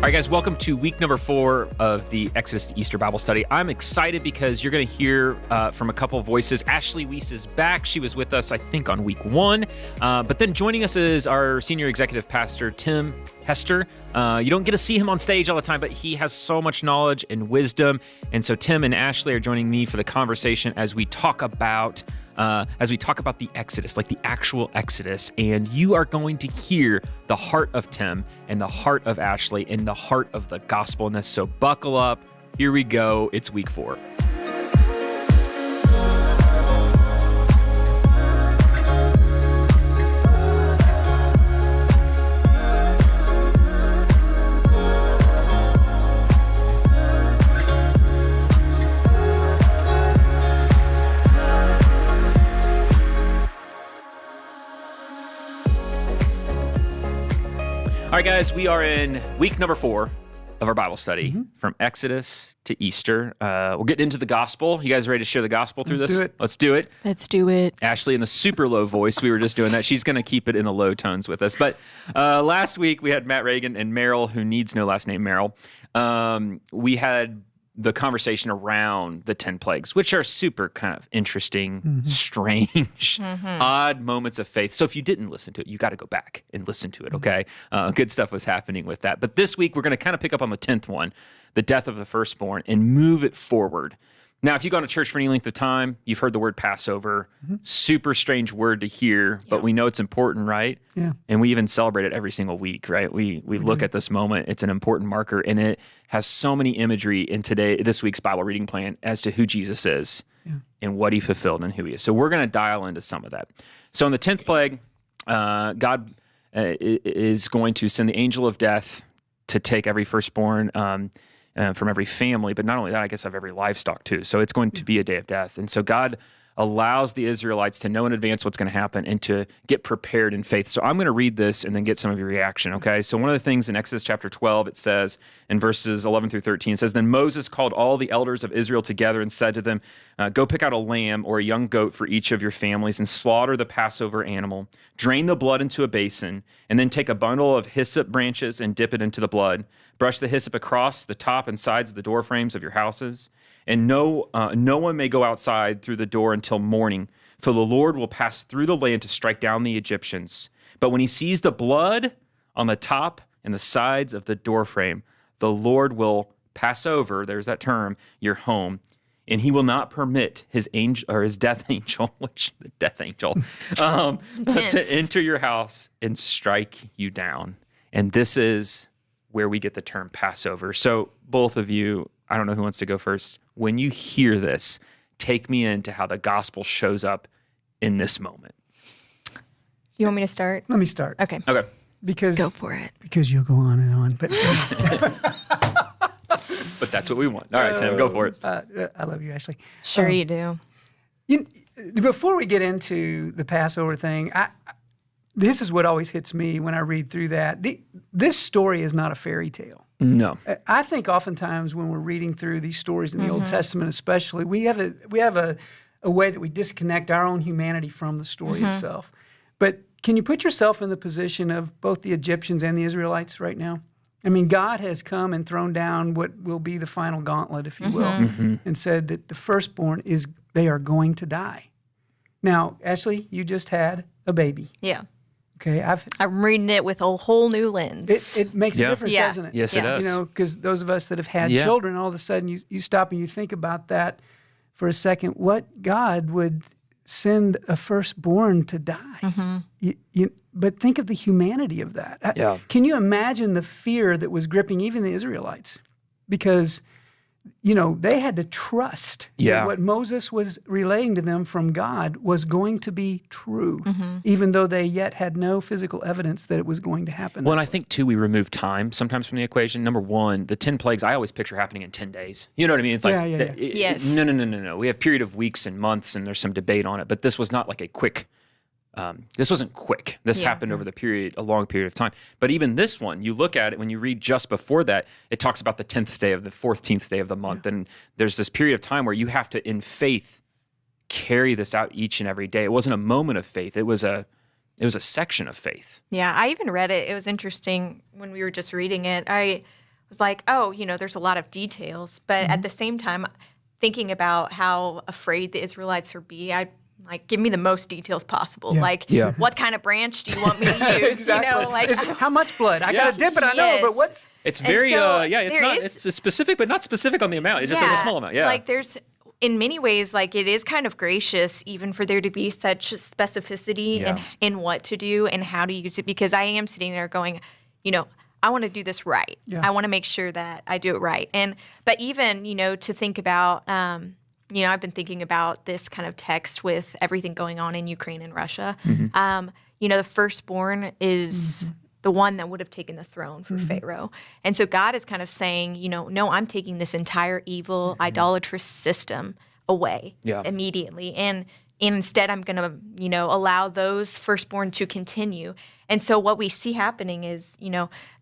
All right, guys, welcome to week number 4 of the Exodus to Easter Bible study. I'm excited because you're going to hear from a couple of voices. Ashley Weiss is back. She was with us, I think, on week 1. But then joining us is our senior executive pastor, Tim Hester. You don't get to see him on stage all the time, but he has so much knowledge and wisdom. And so Tim and Ashley are joining me for the conversation as we talk about the Exodus, like the actual Exodus. And you are going to hear the heart of Tim and the heart of Ashley and the heart of the gospel in this. So buckle up. Here we go. It's week 4. All right, guys, we are in week number 4 of our Bible study, from Exodus to Easter. We're getting into the gospel. You guys ready to share the gospel through this? Let's do it. Let's do it. Ashley in the super low voice. We were just doing that. She's going to keep it in the low tones with us. But last week we had Matt Reagan and Merrill, who needs no last name, Merrill. We had the conversation around the 10 plagues, which are super kind of interesting, strange, odd moments of faith. So if you didn't listen to it, you got to go back and listen to it, okay? Good stuff was happening with that. But this week, we're going to kind of pick up on the 10th one, the death of the firstborn, and move it forward. Now, if you've gone to church for any length of time, you've heard the word Passover. Super strange word to hear, but we know it's important, right? Yeah. And we even celebrate it every single week, right? We look at this moment. It's an important marker, and it has so many imagery in this week's Bible reading plan as to who Jesus is and what he fulfilled and who he is. So we're going to dial into some of that. So in the 10th plague, God is going to send the angel of death to take every firstborn from every family, but not only that, I guess of every livestock too. So it's going to be a day of death. And so God allows the Israelites to know in advance what's going to happen and to get prepared in faith. So I'm going to read this and then get some of your reaction, okay? So one of the things in Exodus chapter 12, it says in verses 11 through 13, it says, "Then Moses called all the elders of Israel together and said to them, go pick out a lamb or a young goat for each of your families and slaughter the Passover animal. Drain the blood into a basin and then take a bundle of hyssop branches and dip it into the blood. Brush the hyssop across the top and sides of the door frames of your houses. And no one may go outside through the door until morning, for the Lord will pass through the land to strike down the Egyptians. But when he sees the blood on the top and the sides of the doorframe, the Lord will pass over," there's that term, "your home, and he will not permit his angel or his death angel, to enter your house and strike you down." And this is where we get the term Passover. So both of you, I don't know who wants to go first. When you hear this, take me into how the gospel shows up in this moment. You want me to start? Let me start. Okay. Because Go for it. Because you'll go on and on. But But that's what we want. All right, Tim, go for it. I love you, Ashley. Sure you do. Before we get into the Passover thing, this is what always hits me when I read through that. This story is not a fairy tale. No. I think oftentimes when we're reading through these stories in the Old Testament especially, we have a way that we disconnect our own humanity from the story itself. But can you put yourself in the position of both the Egyptians and the Israelites right now? I mean, God has come and thrown down what will be the final gauntlet, if you will, and said that the firstborn they are going to die. Now, Ashley, you just had a baby. Yeah. Okay, I'm reading it with a whole new lens. It makes a difference, doesn't it? Yes, it does. You know, because those of us that have had children, all of a sudden you stop and you think about that for a second. What God would send a firstborn to die? But think of the humanity of that. Can you imagine the fear that was gripping even the Israelites? Because they had to trust that what Moses was relaying to them from God was going to be true, even though they yet had no physical evidence that it was going to happen. Well, and I think, too, we remove time sometimes from the equation. Number one, the 10 plagues, I always picture happening in 10 days. You know what I mean? It's like, Yes. No. We have a period of weeks and months, and there's some debate on it, but this was not like a quick this wasn't quick. This happened over a long period of time. But even this one, you look at it, when you read just before that, it talks about the 10th day of the 14th day of the month. And there's this period of time where you have to, in faith, carry this out each and every day. It wasn't a moment of faith. It was a section of faith. Yeah, I even read it. It was interesting when we were just reading it. was like, oh, there's a lot of details. But at the same time, thinking about how afraid the Israelites would be, I like, give me the most details possible. Yeah. Like, what kind of branch do you want me to use? Exactly. How much blood? I got to dip it, I know, but what's... It's very, it's specific, but not specific on the amount. It just has a small amount, Like, there's, in many ways, like, it is kind of gracious even for there to be such specificity in what to do and how to use it, because I am sitting there going, I want to do this right. Yeah. I want to make sure that I do it right. But even, to think about, I've been thinking about this kind of text with everything going on in Ukraine and Russia. The firstborn is the one that would have taken the throne for Pharaoh. And so God is kind of saying, no, I'm taking this entire evil, idolatrous system away immediately. And instead, I'm going to, allow those firstborn to continue. And so what we see happening is,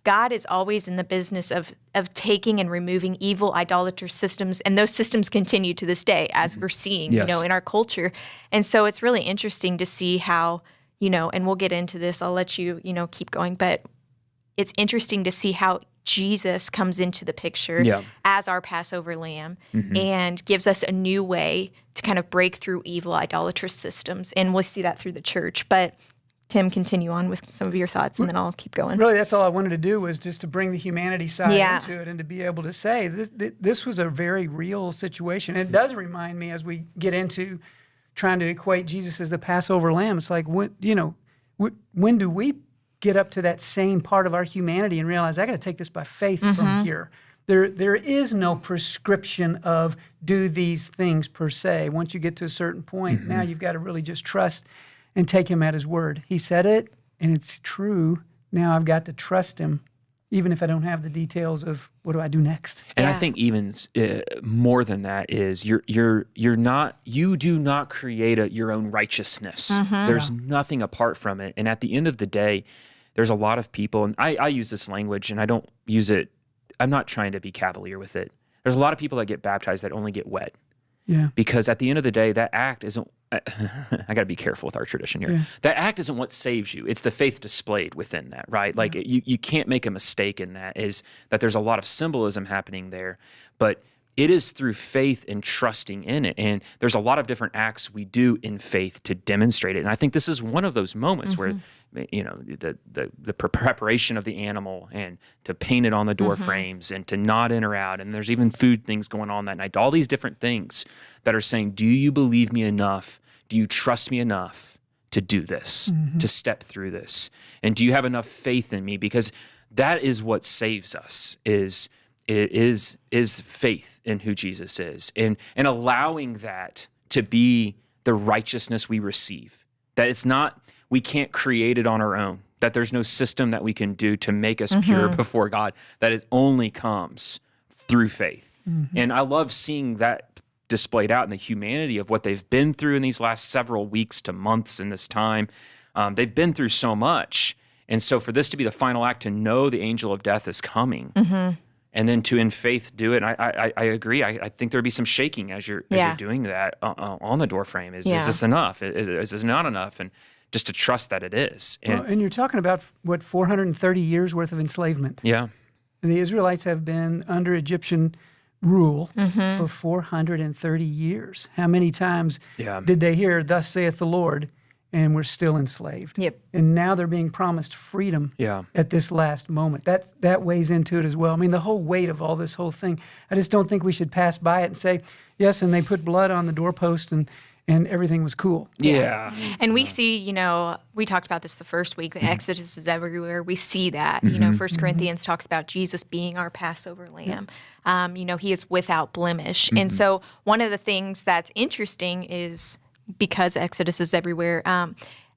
God is always in the business of taking and removing evil, idolatrous systems, and those systems continue to this day, as we're seeing, in our culture. And so it's really interesting to see how, and we'll get into this. I'll let you, keep going, but it's interesting to see how Jesus comes into the picture as our Passover lamb and gives us a new way to kind of break through evil, idolatrous systems. And we'll see that through the church. But Tim, continue on with some of your thoughts, and then I'll keep going. Really, that's all I wanted to do, was just to bring the humanity side into it and to be able to say this was a very real situation. It does remind me, as we get into trying to equate Jesus as the Passover lamb, it's like, when do we get up to that same part of our humanity and realize I got to take this by faith from here? There is no prescription of do these things per se. Once you get to a certain point, now you've got to really just trust and take him at his word. He said it, and it's true. Now I've got to trust him, even if I don't have the details of what do I do next. And I think even more than that is you do not create your own righteousness. There's nothing apart from it. And at the end of the day, there's a lot of people, and I use this language, and I don't use it. I'm not trying to be cavalier with it. There's a lot of people that get baptized that only get wet. Yeah. Because at the end of the day, that act isn't, I got to be careful with our tradition here. Yeah. That act isn't what saves you. It's the faith displayed within that, right? Like you can't make a mistake in that, is that there's a lot of symbolism happening there, but it is through faith and trusting in it. And there's a lot of different acts we do in faith to demonstrate it. And I think this is one of those moments where, the preparation of the animal, and to paint it on the door frames, and to not enter out. And there's even food things going on that night. All these different things that are saying, do you believe me enough? Do you trust me enough to do this, to step through this? And do you have enough faith in me? Because that is what saves us, is faith in who Jesus is, and allowing that to be the righteousness we receive. That it's not, we can't create it on our own, that there's no system that we can do to make us pure before God, that it only comes through faith. And I love seeing that displayed out in the humanity of what they've been through in these last several weeks to months in this time. They've been through so much. And so for this to be the final act, to know the angel of death is coming, and then to in faith do it. And I agree. I think there'd be some shaking as you're doing that on the doorframe. Is this enough? Is this not enough? And just to trust that it is. And you're talking about, 430 years worth of enslavement. Yeah. And the Israelites have been under Egyptian rule for 430 years. How many times did they hear, thus saith the Lord, and we're still enslaved? Yep. And now they're being promised freedom at this last moment. That weighs into it as well. I mean, the whole weight of all this whole thing, I just don't think we should pass by it and say, yes, and they put blood on the doorpost and everything was cool. Yeah. And we see, we talked about this the first week, the Exodus is everywhere. We see that, 1 Corinthians talks about Jesus being our Passover lamb. He is without blemish. And so one of the things that's interesting is, because Exodus is everywhere,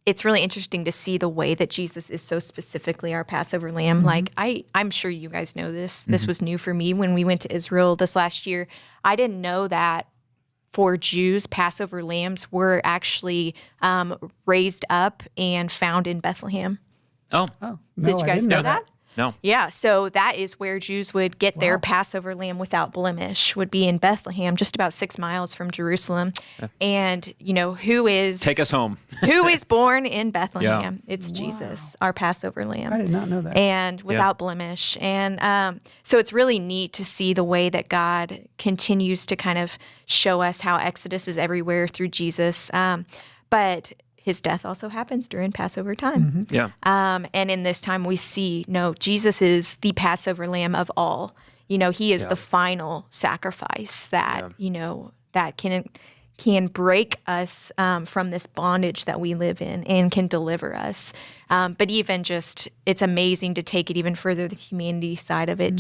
it's really interesting to see the way that Jesus is so specifically our Passover lamb. Like, I'm sure you guys know this. This was new for me when we went to Israel this last year. I didn't know that for Jews, Passover lambs were actually raised up and found in Bethlehem. Oh. No, Did you guys know that? No. Yeah, so that is where Jews would get their Passover lamb without blemish, would be in Bethlehem, just about 6 miles from Jerusalem. Yeah. And, who is... Take us home. Who is born in Bethlehem? Yeah. It's Jesus, our Passover lamb. I did not know that. And without blemish. And so it's really neat to see the way that God continues to kind of show us how Exodus is everywhere through Jesus. But his death also happens during Passover time. Mm-hmm. Yeah. And in this time we see, Jesus is the Passover lamb of all. He is the final sacrifice that, that can break us from this bondage that we live in and can deliver us. But even it's amazing to take it even further, the humanity side of it.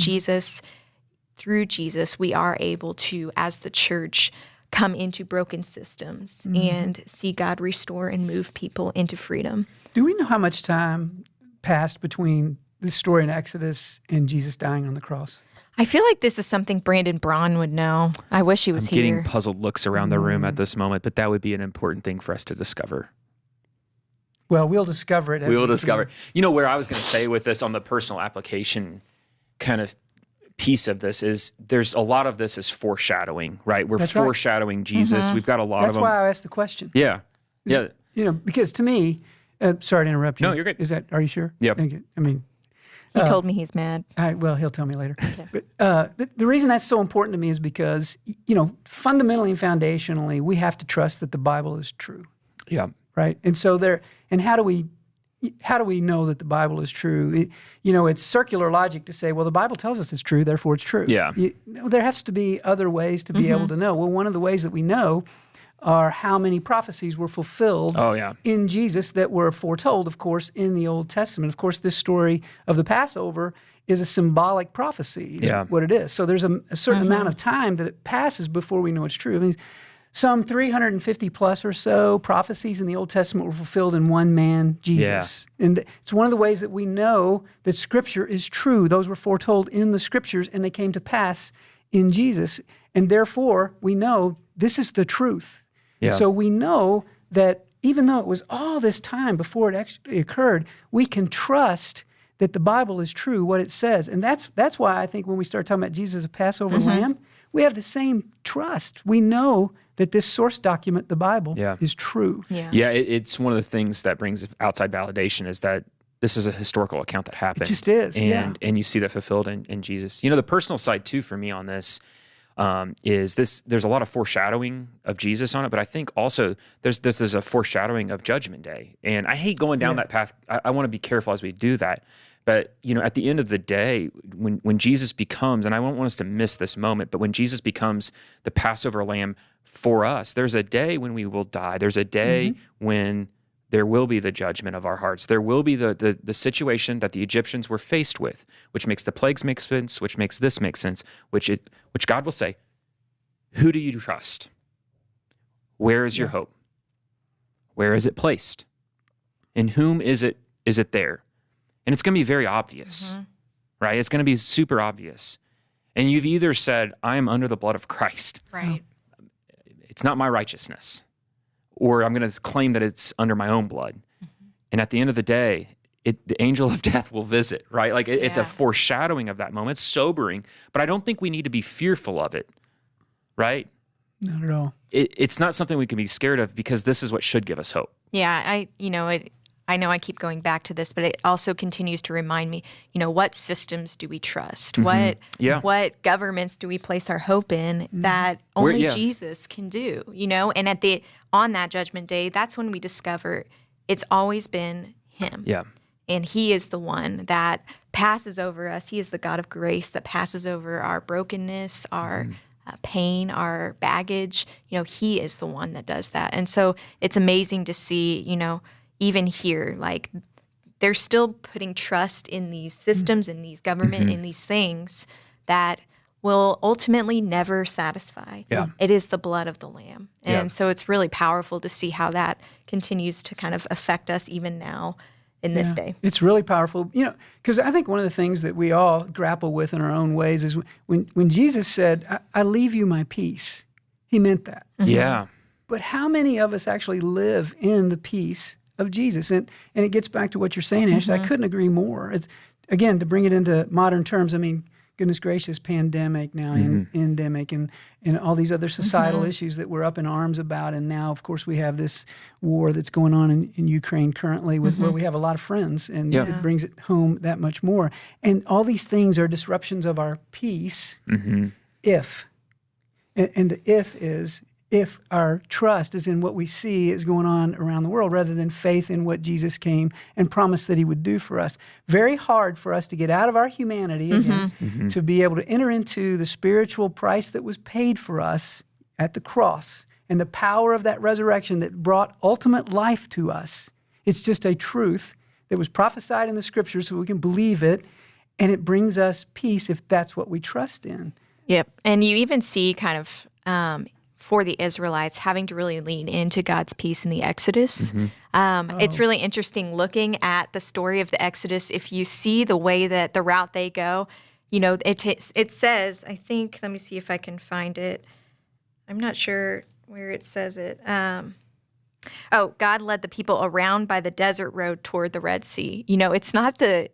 Through Jesus, we are able to, as the church, come into broken systems and see God restore and move people into freedom. Do we know how much time passed between this story in Exodus and Jesus dying on the cross? I feel like this is something Brandon Braun would know. I wish he was here. I'm getting puzzled looks around the room at this moment, but that would be an important thing for us to discover. Well, we'll discover it. We will discover it. Where I was going to say with this on the personal application kind of piece of this is there's a lot of this is foreshadowing, right? We're foreshadowing Jesus. Mm-hmm. We've got a lot of them. That's why I asked the question. Yeah. Because to me, sorry to interrupt you. No, you're good. Are you sure? Yeah. I mean, he told me he's mad. Well, he'll tell me later. Okay. But the reason that's so important to me is because, fundamentally and foundationally, we have to trust that the Bible is true. Yeah. Right. And so how do we know that the Bible is true? It's circular logic to say, well, the Bible tells us it's true, therefore it's true. Yeah. There has to be other ways to be able to know. Well, one of the ways that we know are how many prophecies were fulfilled in Jesus that were foretold, of course, in the Old Testament. Of course, this story of the Passover is a symbolic prophecy, what it is. So there's a certain amount of time that it passes before we know it's true. I mean, some 350 plus or so prophecies in the Old Testament were fulfilled in one man, Jesus. Yeah. And it's one of the ways that we know that Scripture is true. Those were foretold in the Scriptures, and they came to pass in Jesus. And therefore, we know this is the truth. Yeah. So we know that even though it was all this time before it actually occurred, we can trust that the Bible is true, what it says. And that's why I think when we start talking about Jesus as a Passover lamb, we have the same trust. We know that this source document, the Bible, is true. Yeah, it's one of the things that brings outside validation is that this is a historical account that happened. It just is, and you see that fulfilled in Jesus. The personal side, too, for me on this is this. There's a lot of foreshadowing of Jesus on it, but I think also there's a foreshadowing of Judgment Day. And I hate going down that path. I want to be careful as we do that. But, at the end of the day, when Jesus becomes, and I don't want us to miss this moment, but when Jesus becomes the Passover lamb for us, there's a day when we will die. There's a day when there will be the judgment of our hearts. There will be the situation that the Egyptians were faced with, which makes the plagues make sense, which makes this make sense, which God will say, who do you trust? Where is your hope? Where is it placed? In whom is it there? And it's going to be very obvious, right? It's going to be super obvious. And you've either said, I am under the blood of Christ. Right. It's not my righteousness. Or I'm going to claim that it's under my own blood. And at the end of the day, the angel of death will visit, right? Like it's a foreshadowing of that moment. It's sobering, but I don't think we need to be fearful of it, right? Not at all. It's not something we can be scared of because this is what should give us hope. Yeah, I know I keep going back to this, but it also continues to remind me, what systems do we trust? What governments do we place our hope in that only Jesus can do? And on that Judgment Day, that's when we discover it's always been him. Yeah. And he is the one that passes over us. He is the God of grace that passes over our brokenness, our pain, our baggage. He is the one that does that. And so it's amazing to see, even here, like they're still putting trust in these systems, in these government, in these things that will ultimately never satisfy. Yeah. It is the blood of the Lamb. And so it's really powerful to see how that continues to kind of affect us even now in this day. It's really powerful, because I think one of the things that we all grapple with in our own ways is when Jesus said, I leave you my peace, he meant that. Yeah. But how many of us actually live in the peace of Jesus? And it gets back to what you're saying, Ashley. I couldn't agree more. again, to bring it into modern terms, I mean, goodness gracious, pandemic now, endemic, and all these other societal issues that we're up in arms about. And now, of course, we have this war that's going on in Ukraine currently where we have a lot of friends, and it brings it home that much more. And all these things are disruptions of our peace if, and the if is, if our trust is in what we see is going on around the world rather than faith in what Jesus came and promised that he would do for us. Very hard for us to get out of our humanity again, to be able to enter into the spiritual price that was paid for us at the cross and the power of that resurrection that brought ultimate life to us. It's just a truth that was prophesied in the scriptures so we can believe it, and it brings us peace if that's what we trust in. Yep. And you even see kind of for the Israelites having to really lean into God's peace in the Exodus. It's really interesting looking at the story of the Exodus. If you see the way that the route they go, you know, it says, I think, let me see if I can find it. I'm not sure where it says it. God led the people around by the desert road toward the Red Sea. You know, it's not the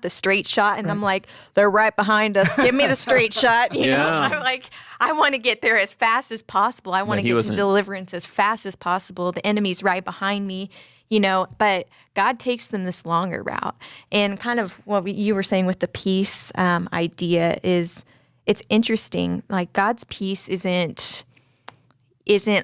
straight shot, and I'm like, they're right behind us. Give me the straight shot. You know, I'm like, I want to get there as fast as possible. I want to get to deliverance as fast as possible. The enemy's right behind me. You know, but God takes them this longer route. And kind of what you were saying with the peace idea is, it's interesting. Like, God's peace isn't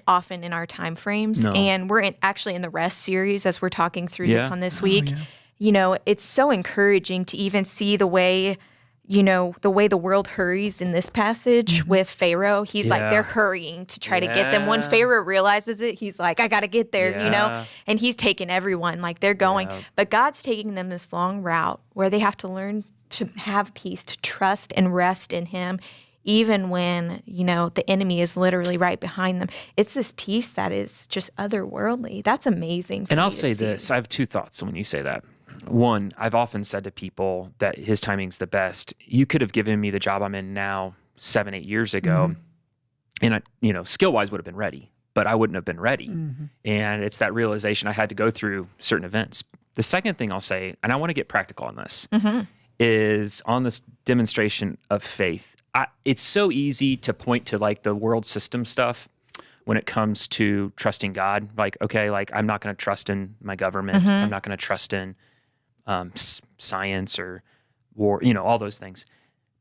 often in our time frames. No. And we're actually in the rest series as we're talking through this on this week. You know, it's so encouraging to even see the way the world hurries in this passage with Pharaoh. He's like, they're hurrying to try to get them. When Pharaoh realizes it, he's like, I got to get there, you know? And he's taking everyone, like they're going. But God's taking them this long route where they have to learn to have peace, to trust and rest in him, even when, you know, the enemy is literally right behind them. It's this peace that is just otherworldly. That's amazing. And I'll say this. I have two thoughts when you say that. One, I've often said to people that his timing's the best. You could have given me the job I'm in now 7-8 years ago, and I, you know, skill-wise would have been ready, but I wouldn't have been ready. And it's that realization I had to go through certain events. The second thing I'll say, and I want to get practical on this, is on this demonstration of faith. It's so easy to point to like the world system stuff when it comes to trusting God. Like, okay, like I'm not going to trust in my government. I'm not going to trust in science or war, you know, all those things.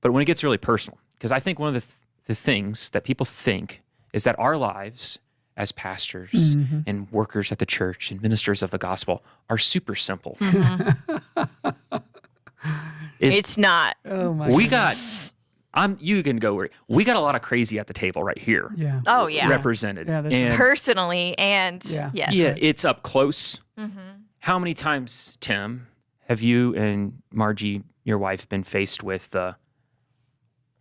But when it gets really personal, because I think one of the things that people think is that our lives as pastors and workers at the church and ministers of the gospel are super simple. It's not. Oh my we got... you can go where we got a lot of crazy at the table right here. Represented. And personally and yes. Yeah, it's up close. How many times, Tim, have you and Margie, your wife, been faced with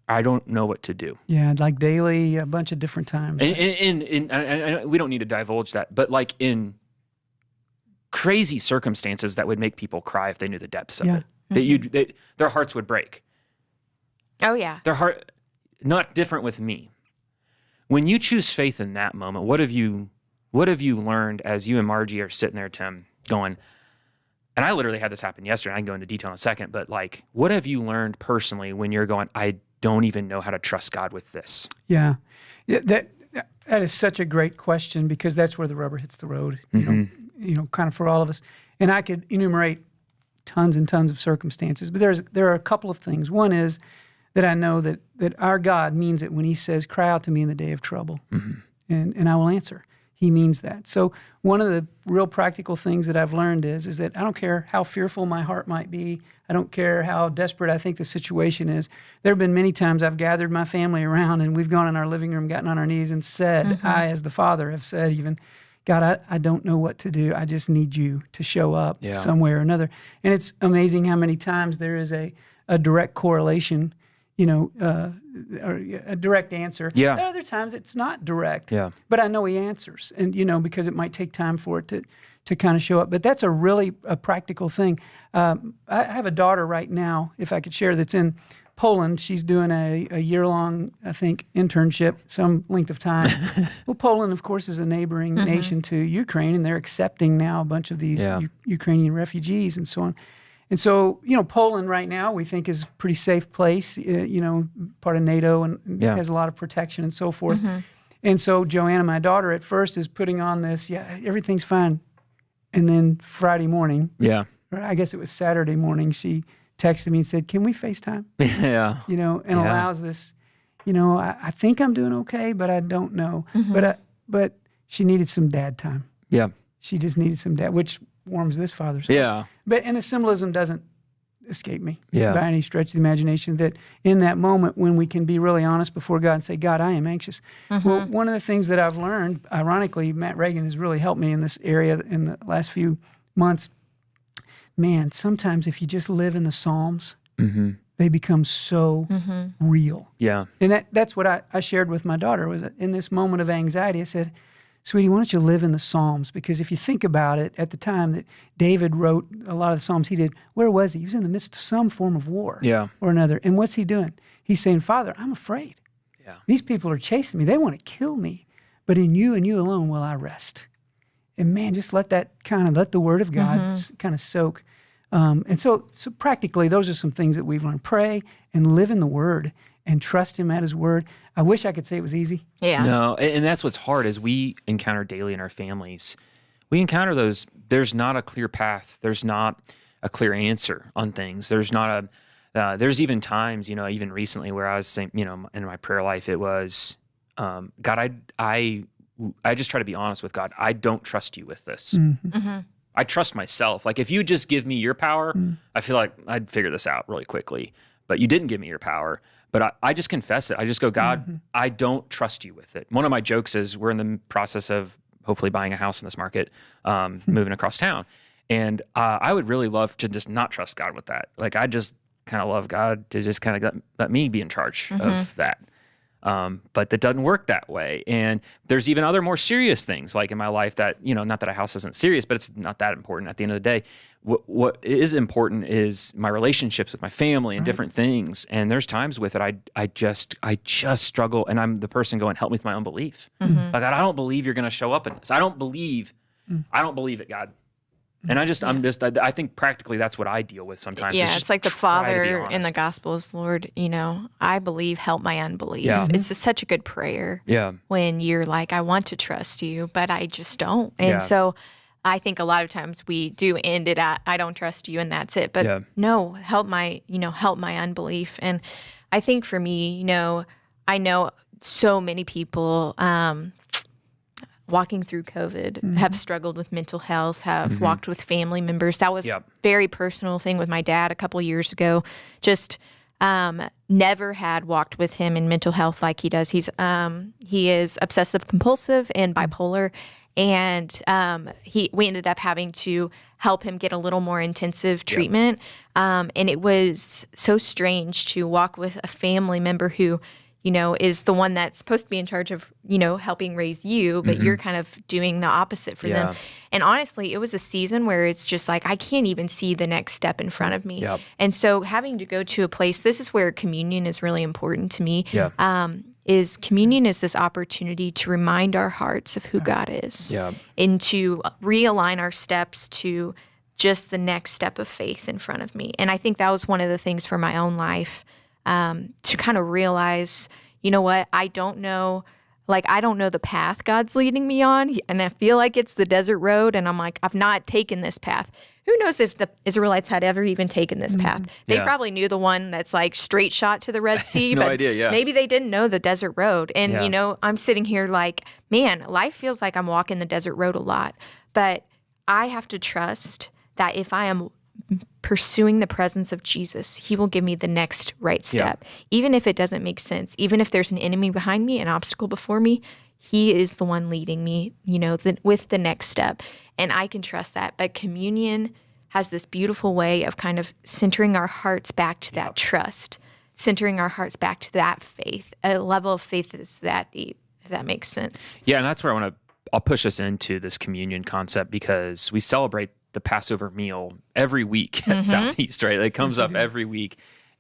I don't know what to do? Yeah, like daily, a bunch of different times. And we don't need to divulge that, but like in crazy circumstances that would make people cry if they knew the depths of it. Their hearts would break. Oh, yeah. Their heart, not different with me. When you choose faith in that moment, what have you learned as you and Margie are sitting there, Tim, going, and I literally had this happen yesterday, I can go into detail in a second, but like, what have you learned personally when you're going, I don't even know how to trust God with this? Yeah, that is such a great question, because that's where the rubber hits the road, you know, kind of for all of us. And I could enumerate tons and tons of circumstances, but there are a couple of things. One is that I know that our God means it when he says, cry out to me in the day of trouble, and I will answer. He means that. So one of the real practical things that I've learned is that I don't care how fearful my heart might be. I don't care how desperate I think the situation is. There have been many times I've gathered my family around and we've gone in our living room, gotten on our knees and said, I, as the father, have said even, God, I don't know what to do. I just need you to show up some way or another. And it's amazing how many times there is a direct correlation, you know, or a direct answer. Yeah. There are other times it's not direct. Yeah. But I know he answers, and you know, because it might take time for it to kind of show up. But that's a practical thing. I have a daughter right now, if I could share, that's in Poland. She's doing a year-long, I think, internship, some length of time. Well, Poland, of course, is a neighboring nation to Ukraine, and they're accepting now a bunch of these Ukrainian refugees and so on. And so, Poland right now we think is a pretty safe place, part of NATO and has a lot of protection and so forth. And so Joanna, my daughter, at first is putting on this, everything's fine. And then Friday morning, or I guess it was Saturday morning, she texted me and said, "Can we FaceTime?" And allows this, I think I'm doing okay, but I don't know. But she needed some dad time. Yeah. She just needed some dad, which warms this father's heart. Yeah. And the symbolism doesn't escape me by any stretch of the imagination, that in that moment when we can be really honest before God and say, "God, I am anxious." Well, one of the things that I've learned, ironically, Matt Reagan has really helped me in this area in the last few months. Man, sometimes if you just live in the Psalms, they become so real. Yeah. And that's what I shared with my daughter, was that in this moment of anxiety, I said, "Sweetie, why don't you live in the Psalms?" Because if you think about it, at the time that David wrote a lot of the Psalms he did, where was he? He was in the midst of some form of war or another. And what's he doing? He's saying, "Father, I'm afraid. Yeah. These people are chasing me. They want to kill me. But in you and you alone will I rest." And man, just let the word of God kind of soak. And so practically, those are some things that we've learned. Pray and live in the word and trust him at his word. I wish I could say it was easy. Yeah. No, and that's what's hard is we encounter daily in our families. We encounter those, there's not a clear path. There's not a clear answer on things. There's not there's even times, even recently where I was saying, in my prayer life, it was, God, I just try to be honest with God. I don't trust you with this. I trust myself. Like if you just give me your power, I feel like I'd figure this out really quickly. But you didn't give me your power. But I just confess it. I just go, God, I don't trust you with it. One of my jokes is we're in the process of hopefully buying a house in this market, moving across town. And I would really love to just not trust God with that. Like I just kind of love God to just kind of let me be in charge of that. But that doesn't work that way. And there's even other more serious things like in my life that, not that a house isn't serious, but it's not that important at the end of the day. What is important is my relationships with my family and different things. And there's times with it, I just struggle, and I'm the person going, "Help me with my unbelief." Like, God, I don't believe you're going to show up in this. I don't believe it, God. And I think practically that's what I deal with sometimes. Yeah, it's like the Father in the Gospels, "Lord, I believe, help my unbelief." Yeah. It's such a good prayer. Yeah. When you're like, "I want to trust you, but I just don't." And so I think a lot of times we do end it at, "I don't trust you," and that's it. But no, help my unbelief. And I think for me, I know so many people walking through COVID have struggled with mental health, have walked with family members. That was a very personal thing with my dad a couple years ago. Just never had walked with him in mental health like he does. He is obsessive compulsive and bipolar. And we ended up having to help him get a little more intensive treatment. And it was so strange to walk with a family member who, is the one that's supposed to be in charge of, helping raise you, but you're kind of doing the opposite for them. And honestly, it was a season where it's just like, I can't even see the next step in front of me. And so having to go to a place, this is where communion is really important to me. Communion is this opportunity to remind our hearts of who God is and to realign our steps to just the next step of faith in front of me. And I think that was one of the things for my own life, to kind of realize, what, I don't know the path God's leading me on, and I feel like it's the desert road, and I'm like, I've not taken this path. Who knows if the Israelites had ever even taken this path? They probably knew the one that's like straight shot to the Red Sea, no but idea, maybe they didn't know the desert road. And, I'm sitting here like, man, life feels like I'm walking the desert road a lot. But I have to trust that if I am pursuing the presence of Jesus, he will give me the next right step. Even if it doesn't make sense, even if there's an enemy behind me, an obstacle before me, he is the one leading me, with the next step. And I can trust that. But communion has this beautiful way of kind of centering our hearts back to that trust, centering our hearts back to that faith, a level of faith that's that deep, if that makes sense. Yeah, and that's where I'll push us into this communion concept, because we celebrate the Passover meal every week at Southeast, right? It comes up every week,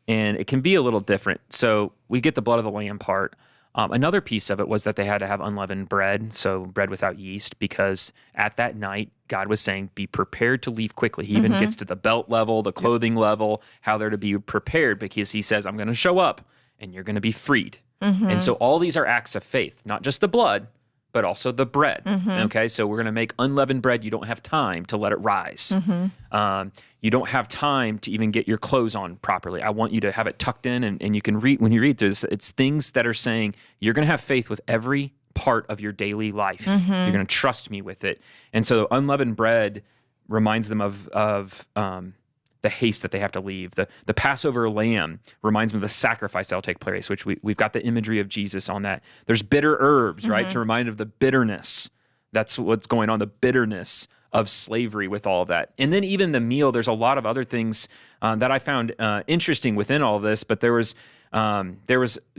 and it can be a little different. So we get the blood of the lamb part, Another piece of it was that they had to have unleavened bread, so bread without yeast, because at that night, God was saying, be prepared to leave quickly. He even gets to the belt level, the clothing level, how they're to be prepared, because he says, I'm going to show up and you're going to be freed. And so all these are acts of faith, not just the blood, but also the bread. Okay, so we're going to make unleavened bread. You don't have time to let it rise. You don't have time to even get your clothes on properly. I want you to have it tucked in, and you can read, when you read through this, it's things that are saying you're going to have faith with every part of your daily life. You're going to trust me with it. And so unleavened bread reminds them of the haste that they have to leave. The Passover lamb reminds them of the sacrifice that will take place, which we've got the imagery of Jesus on that. There's bitter herbs, right, to remind of the bitterness. That's what's going on, the bitterness of slavery with all of that. And then even the meal, there's a lot of other things that I found interesting within all of this, but there was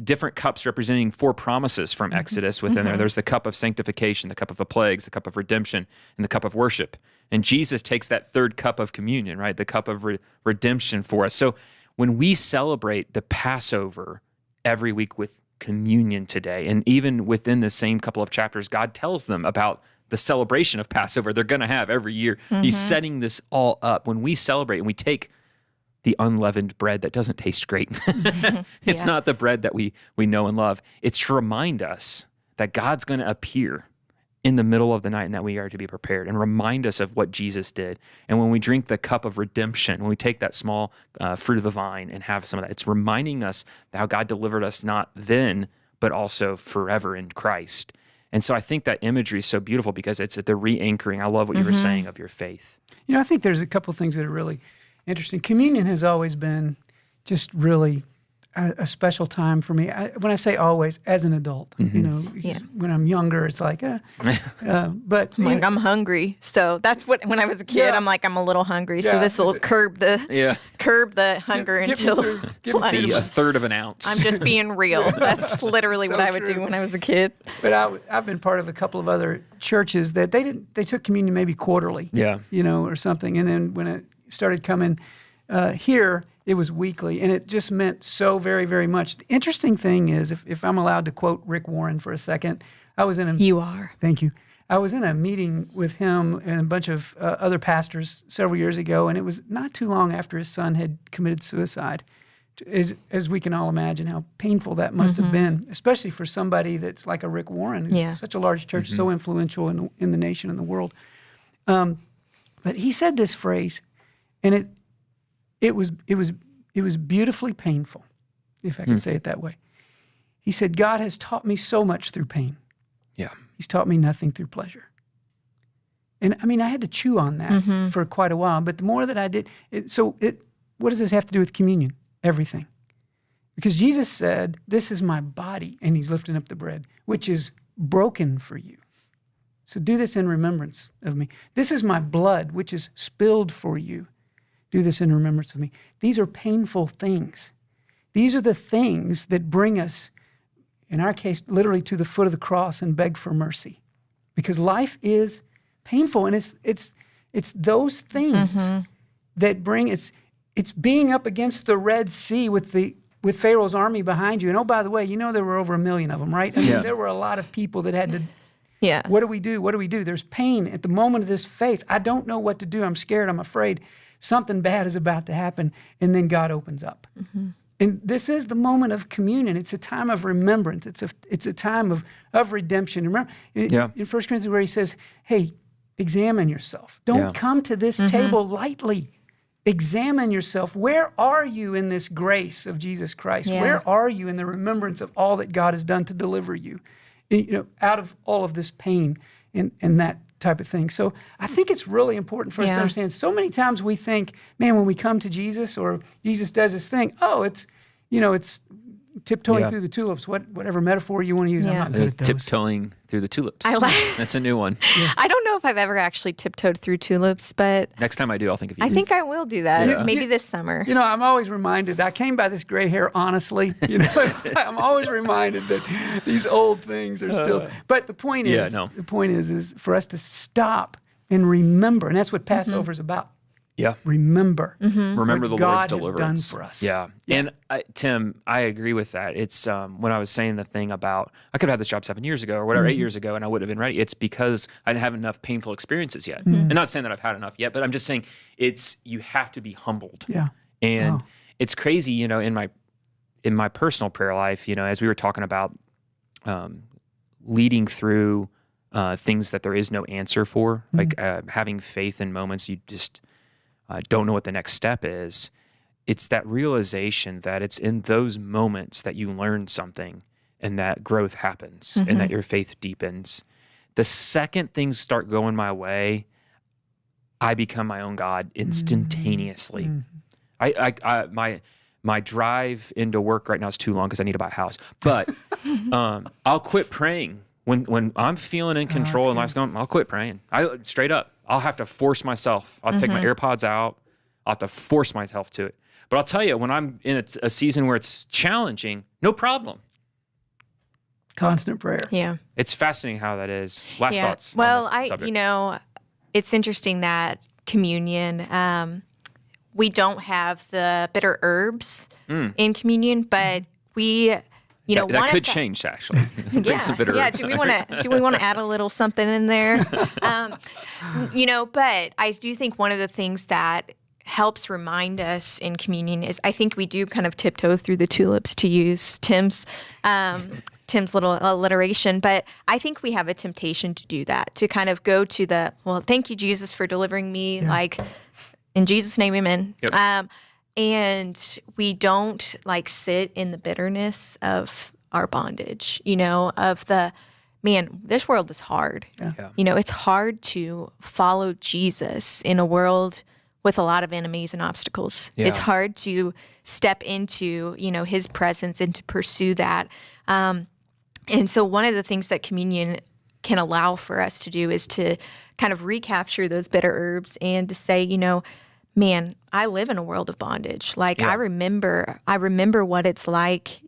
different cups representing 4 promises from Exodus within there. There's the cup of sanctification, the cup of the plagues, the cup of redemption, and the cup of worship. And Jesus takes that third cup of communion, right? The cup of redemption for us. So when we celebrate the Passover every week with communion today, and even within the same couple of chapters, God tells them about the celebration of Passover they're going to have every year. He's setting this all up. When we celebrate and we take the unleavened bread that doesn't taste great, it's not the bread that we know and love. It's to remind us that God's going to appear in the middle of the night and that we are to be prepared, and remind us of what Jesus did. And when we drink the cup of redemption, when we take that small fruit of the vine and have some of that, it's reminding us how God delivered us not then, but also forever in Christ. And so I think that imagery is so beautiful because it's the re-anchoring. I love what you were saying of your faith. You know, I think there's a couple things that are really interesting. Communion has always been just really a special time for me. When I say always, as an adult, you know, when I'm younger, it's like, but I'm hungry. So that's what, when I was a kid, I'm like, I'm a little hungry. So this will curb the hunger until Be a third of an ounce. I'm just being real. That's literally what I would do when I was a kid. But I've been part of a couple of other churches that they took communion maybe quarterly, you know, or something. And then when it started coming here, it was weekly, and it just meant so very, very much. The interesting thing is, if I'm allowed to quote Rick Warren for a second, You are. Thank you. I was in a meeting with him and a bunch of other pastors several years ago, and it was not too long after his son had committed suicide. As we can all imagine how painful that must have been, especially for somebody that's like a Rick Warren, who's such a large church, so influential in the nation and the world. But he said this phrase, and it was beautifully painful, if I can say it that way. He said, God has taught me so much through pain. Yeah. He's taught me nothing through pleasure. And I mean, I had to chew on that for quite a while, but the more that I did, what does this have to do with communion? Everything. Because Jesus said, this is my body, and he's lifting up the bread, which is broken for you. So do this in remembrance of me. This is my blood, which is spilled for you. Do this in remembrance of me. These are painful things. These are the things that bring us, in our case, literally to the foot of the cross and beg for mercy. Because life is painful, and it's those things that bring, it's being up against the Red Sea with Pharaoh's army behind you. And oh, by the way, you know there were over 1 million of them, right? I mean, there were a lot of people that had to. Yeah. What do we do? What do we do? There's pain at the moment of this faith. I don't know what to do. I'm scared. I'm afraid. Something bad is about to happen, and then God opens up. And this is the moment of communion. It's a time of remembrance. It's a time of redemption. Remember in 1 Corinthians where he says, hey, examine yourself. Don't come to this table lightly. Examine yourself. Where are you in this grace of Jesus Christ? Yeah. Where are you in the remembrance of all that God has done to deliver you, out of all of this pain and that type of thing. So I think it's really important for us to understand. So many times we think, man, when we come to Jesus or Jesus does this thing, it's tiptoeing through the tulips, whatever metaphor you want to use. I'm not good at those. Tiptoeing through the tulips. That's a new one. I don't know if I've ever actually tiptoed through tulips, but Next time I do, I'll think of you. I think I will do that. Maybe this summer. I'm always reminded, I came by this gray hair honestly. I'm always reminded that these old things are still. But the point is, is for us to stop and remember, and that's what Passover is about. Yeah. Remember. Remember what the Lord's God has deliverance. done for us. Yeah. And Tim, I agree with that. It's when I was saying the thing about I could have had this job 7 years ago or whatever, 8 years ago, and I wouldn't have been ready. It's because I didn't have enough painful experiences yet. And not saying that I've had enough yet, but I'm just saying you have to be humbled. Yeah. And it's crazy, in my personal prayer life, as we were talking about leading through things that there is no answer for, like having faith in moments you just don't know what the next step is. It's that realization that it's in those moments that you learn something and that growth happens and that your faith deepens. The second things start going my way, I become my own God instantaneously. My drive into work right now is too long because I need to buy a house. But I'll quit praying when I'm feeling in control and life's going. I'll quit praying. Straight up. I'll have to force myself. I'll take my AirPods out. I'll have to force myself to it. But I'll tell you, when I'm in a season where it's challenging, no problem. Constant prayer. Yeah. It's fascinating how that is. Last thoughts. Well, on this subject. It's interesting that communion, we don't have the bitter herbs in communion, but we, that could change actually. Bring some bitter herbs. Do we want to add a little something in there? But I do think one of the things that helps remind us in communion is I think we do kind of tiptoe through the tulips, to use Tim's little alliteration, but I think we have a temptation to do that, to kind of go to thank you, Jesus, for delivering me, like, in Jesus' name, amen. Yep. And we don't sit in the bitterness of our bondage, of this world is hard. Yeah. It's hard to follow Jesus in a world with a lot of enemies and obstacles. Yeah. It's hard to step into, his presence and to pursue that. And so one of the things that communion can allow for us to do is to kind of recapture those bitter herbs and to say, man, I live in a world of bondage. I remember what it's like,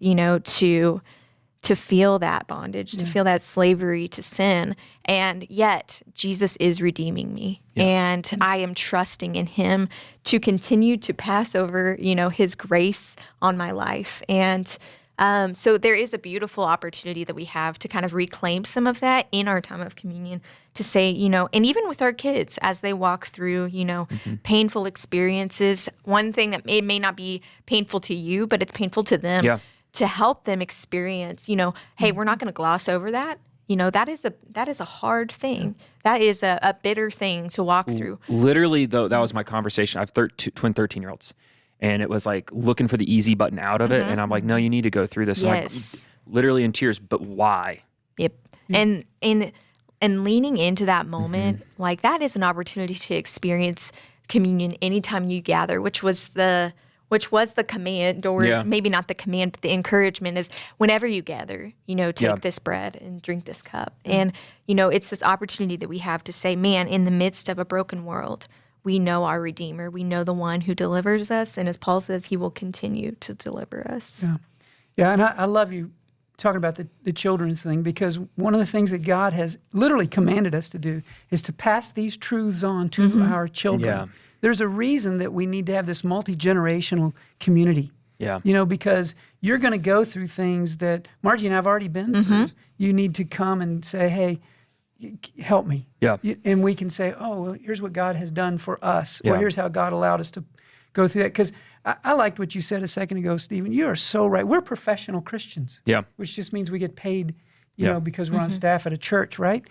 to feel that bondage, to feel that slavery to sin. And yet Jesus is redeeming me. Yeah. And I am trusting in him to continue to pass over, his grace on my life. And so there is a beautiful opportunity that we have to kind of reclaim some of that in our time of communion, to say, and even with our kids as they walk through, painful experiences, one thing that may not be painful to you, but it's painful to them, to help them experience, hey, we're not going to gloss over that. That is a hard thing. That is a bitter thing to walk through. Literally, though, that was my conversation. I have twin 13-year-olds. And it was like looking for the easy button out of it. And I'm like, no, you need to go through this. Yes. Like, literally in tears, but why? Yep. And leaning into that moment, that is an opportunity to experience communion anytime you gather, which was the command, or maybe not the command, but the encouragement is whenever you gather, take this bread and drink this cup. And, it's this opportunity that we have to say, man, in the midst of a broken world, we know our Redeemer. We know the one who delivers us. And as Paul says, he will continue to deliver us. Yeah, and I love you talking about the children's thing, because one of the things that God has literally commanded us to do is to pass these truths on to our children. Yeah. There's a reason that we need to have this multi-generational community. Yeah. Because you're going to go through things that Margie and I have already been through. You need to come and say, hey, help me. Yeah. And we can say, oh, well, here's what God has done for us. Or here's how God allowed us to go through that. Because I liked what you said a second ago, Stephen. You are so right. We're professional Christians. Yeah. Which just means we get paid, because we're on staff at a church, right?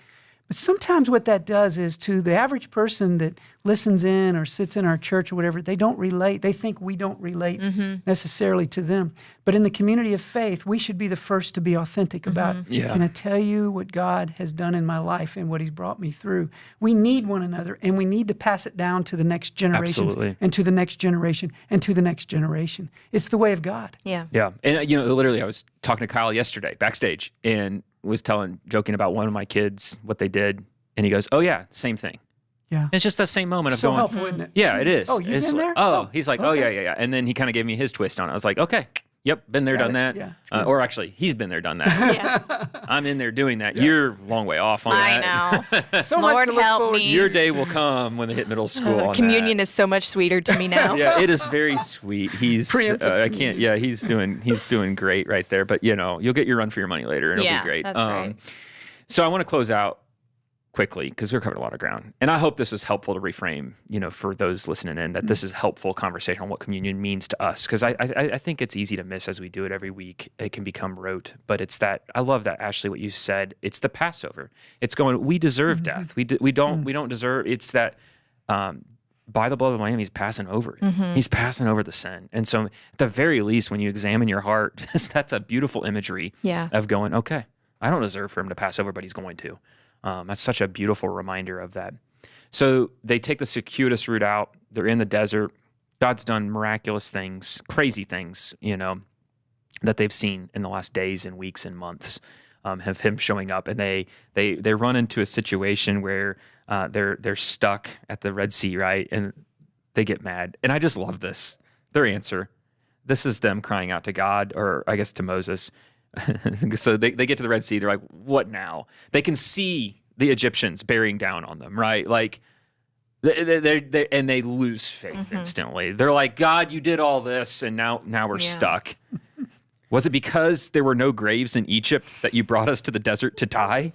But sometimes what that does is, to the average person that listens in or sits in our church or whatever, they don't relate. They think we don't relate necessarily to them. But in the community of faith, we should be the first to be authentic about, can I tell you what God has done in my life and what he's brought me through? We need one another, and we need to pass it down to the next generation, and to the next generation, and to the next generation. It's the way of God. Yeah. Yeah. And, literally, I was talking to Kyle yesterday backstage, and was joking about one of my kids, what they did. And he goes, oh yeah, same thing. Yeah. It's just that same moment of so going, helpful, isn't it? Yeah, it is. Oh, you've been there? He's like, okay. Oh yeah. And then he kind of gave me his twist on it. I was like, okay, Yep, been there, done that. Yeah, or actually, he's been there, done that. Yeah. I'm in there doing that. You're a long way off on I that. know. So much Lord to look help forward me. Your day will come when they hit middle school. On Communion that. is so much sweeter to me now. Yeah, it is very sweet. He's Preemptive I can't. Yeah, he's doing great right there. But you'll get your run for your money later, and it'll be great. That's right. So I want to close out quickly because we're covering a lot of ground, and I hope this was helpful to reframe. For those listening in, that this is helpful conversation on what communion means to us. Because I think it's easy to miss as we do it every week. It can become rote, but it's that. I love that, Ashley, what you said. It's the Passover. It's going. We deserve death. We don't deserve. It's that. By the blood of the Lamb, he's passing over it. He's passing over the sin. And so at the very least, when you examine your heart, that's a beautiful imagery of going, okay, I don't deserve for him to pass over, but he's going to. That's such a beautiful reminder of that. So they take the circuitous route out. They're in the desert. God's done miraculous things, crazy things, that they've seen in the last days and weeks and months, have him showing up. And they run into a situation where they're stuck at the Red Sea, right? And they get mad. And I just love this. Their answer. This is them crying out to God, or I guess to Moses. So they get to the Red Sea. They're like, what now? They can see the Egyptians bearing down on them, right? Like, and they lose faith instantly. They're like, God, you did all this, and now we're stuck. Was it because there were no graves in Egypt that you brought us to the desert to die?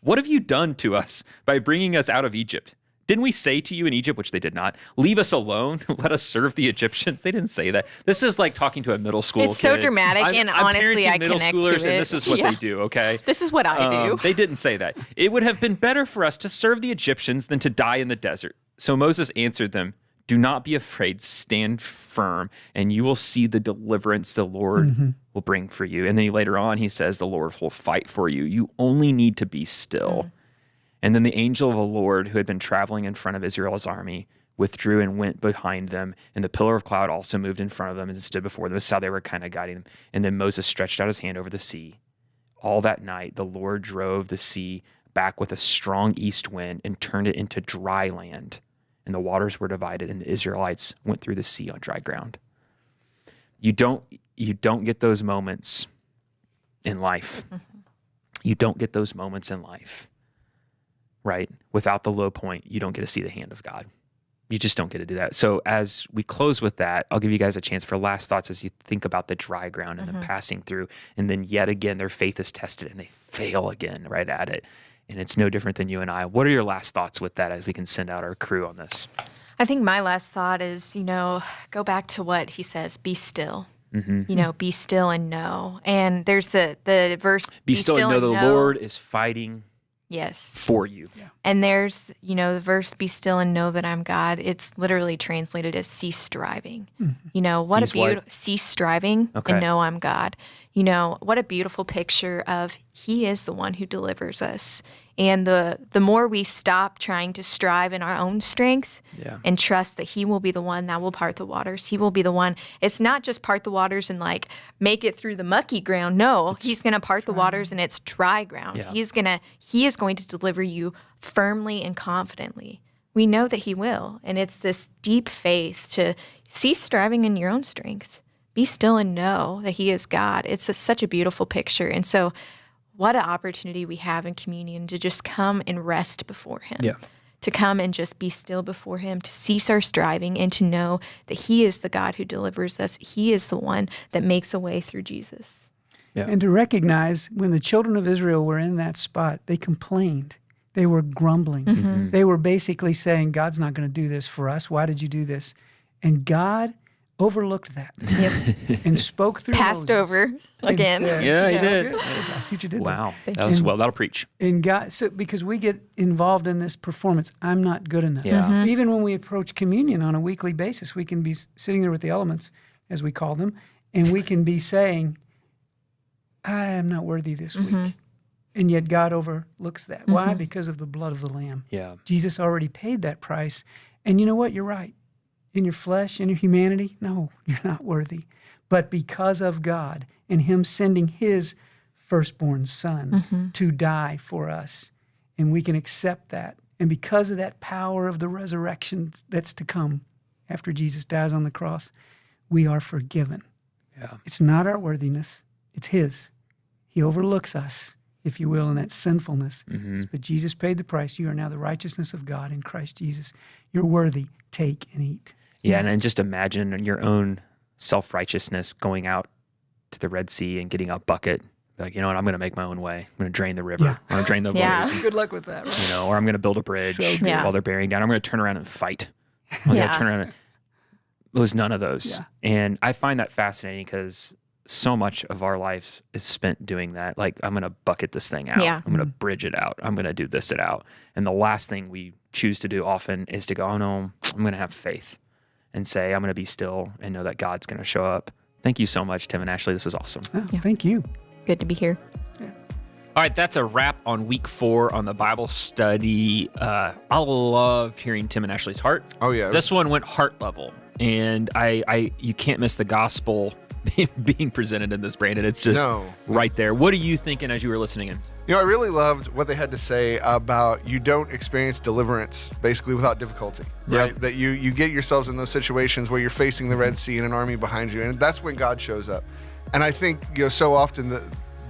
What have you done to us by bringing us out of Egypt? Didn't we say to you in Egypt, which they did not, leave us alone, let us serve the Egyptians? They didn't say that. This is like talking to a middle school kid. It's so dramatic, and honestly, I middle connect schoolers, to it. and this is what they do, okay? This is what I do. They didn't say that. It would have been better for us to serve the Egyptians than to die in the desert. So Moses answered them, do not be afraid, stand firm, and you will see the deliverance the Lord will bring for you. And then later on, he says, the Lord will fight for you. You only need to be still. And then the angel of the Lord, who had been traveling in front of Israel's army, withdrew and went behind them. And the pillar of cloud also moved in front of them and stood before them. This is how they were kind of guiding them. And then Moses stretched out his hand over the sea. All that night, the Lord drove the sea back with a strong east wind and turned it into dry land. And the waters were divided, and the Israelites went through the sea on dry ground. You don't get those moments in life. You don't get those moments in life. Right? Without the low point, you don't get to see the hand of God. You just don't get to do that. So as we close with that, I'll give you guys a chance for last thoughts as you think about the dry ground and then passing through. And then yet again, their faith is tested and they fail again right at it. And it's no different than you and I. What are your last thoughts with that as we can send out our crew on this? I think my last thought is, go back to what he says, be still. Be still and know. And there's the verse, be still and know the Lord is fighting for you. Yeah. And there's, the verse, be still and know that I'm God. It's literally translated as cease striving. What a beautiful, cease striving and know I'm God. What a beautiful picture of he is the one who delivers us. And the more we stop trying to strive in our own strength and trust that he will be the one that will part the waters. He will be the one. It's not just part the waters and like make it through the mucky ground. No, he's going to part the waters and it's dry ground. Yeah. He is going to deliver you firmly and confidently. We know that he will. And it's this deep faith to cease striving in your own strength. Be still and know that he is God. It's such a beautiful picture. And so what an opportunity we have in communion to just come and rest before him, to come and just be still before him, to cease our striving and to know that he is the God who delivers us. He is the one that makes a way through Jesus. Yeah. And to recognize when the children of Israel were in that spot, they complained. They were grumbling. They were basically saying, God's not going to do this for us. Why did you do this? And God overlooked that and spoke through Passed Moses over again. Said, he did. I see what you did. Wow. That was that'll preach. And God, so because we get involved in this performance, I'm not good enough. Yeah. Even when we approach communion on a weekly basis, we can be sitting there with the elements, as we call them, and we can be saying, I am not worthy this week. And yet God overlooks that. Why? Because of the blood of the Lamb. Yeah. Jesus already paid that price. And you know what? You're right. In your flesh, in your humanity, no, you're not worthy. But because of God and him sending his firstborn son to die for us, and we can accept that. And because of that power of the resurrection that's to come after Jesus dies on the cross, we are forgiven. Yeah. It's not our worthiness. It's his. He overlooks us, if you will, in that sinfulness. But Jesus paid the price. You are now the righteousness of God in Christ Jesus. You're worthy. Take and eat. Yeah, and just imagine your own self-righteousness going out to the Red Sea and getting a bucket. Like, you know what, I'm going to make my own way. I'm going to drain the river. Yeah. I'm going to drain the lake. Good luck with that, right? You know, or I'm going to build a bridge while they're bearing down. I'm going to turn around and fight. I'm going to turn around and... It was none of those. Yeah. And I find that fascinating because so much of our life is spent doing that. Like, I'm going to bucket this thing out. Yeah. I'm going to bridge it out. I'm going to do this it out. And the last thing we choose to do often is to go, oh no, I'm going to have faith and say, I'm going to be still and know that God's going to show up. Thank you so much, Tim and Ashley. This is awesome. Oh, thank you. Good to be here. All right, that's a wrap on week 4 on the Bible study. I love hearing Tim and Ashley's heart. Oh, yeah. This one went heart level. And you can't miss the gospel being presented in this, Brandon. It's just right there. What are you thinking as you were listening in? You know, I really loved what they had to say about you don't experience deliverance basically without difficulty, right? Yep. That you get yourselves in those situations where you're facing the Red Sea and an army behind you, and that's when God shows up. And I think, you know, so often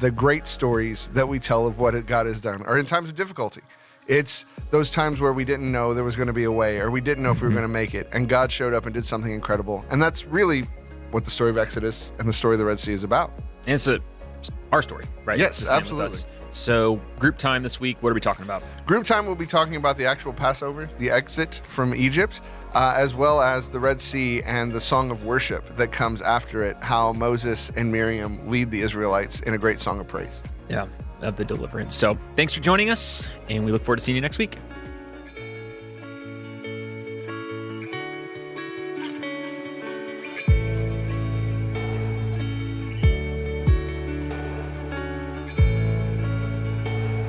the great stories that we tell of what God has done are in times of difficulty. It's those times where we didn't know there was going to be a way, or we didn't know if we were going to make it, and God showed up and did something incredible. And that's really what the story of Exodus and the story of the Red Sea is about. And it's our story, right? Yes, It's the same with absolutely. us. So group time this week, what are we talking about? Group time, we'll be talking about the actual Passover, the exit from Egypt, as well as the Red Sea and the song of worship that comes after it, how Moses and Miriam lead the Israelites in a great song of praise. Yeah, of the deliverance. So thanks for joining us, and we look forward to seeing you next week.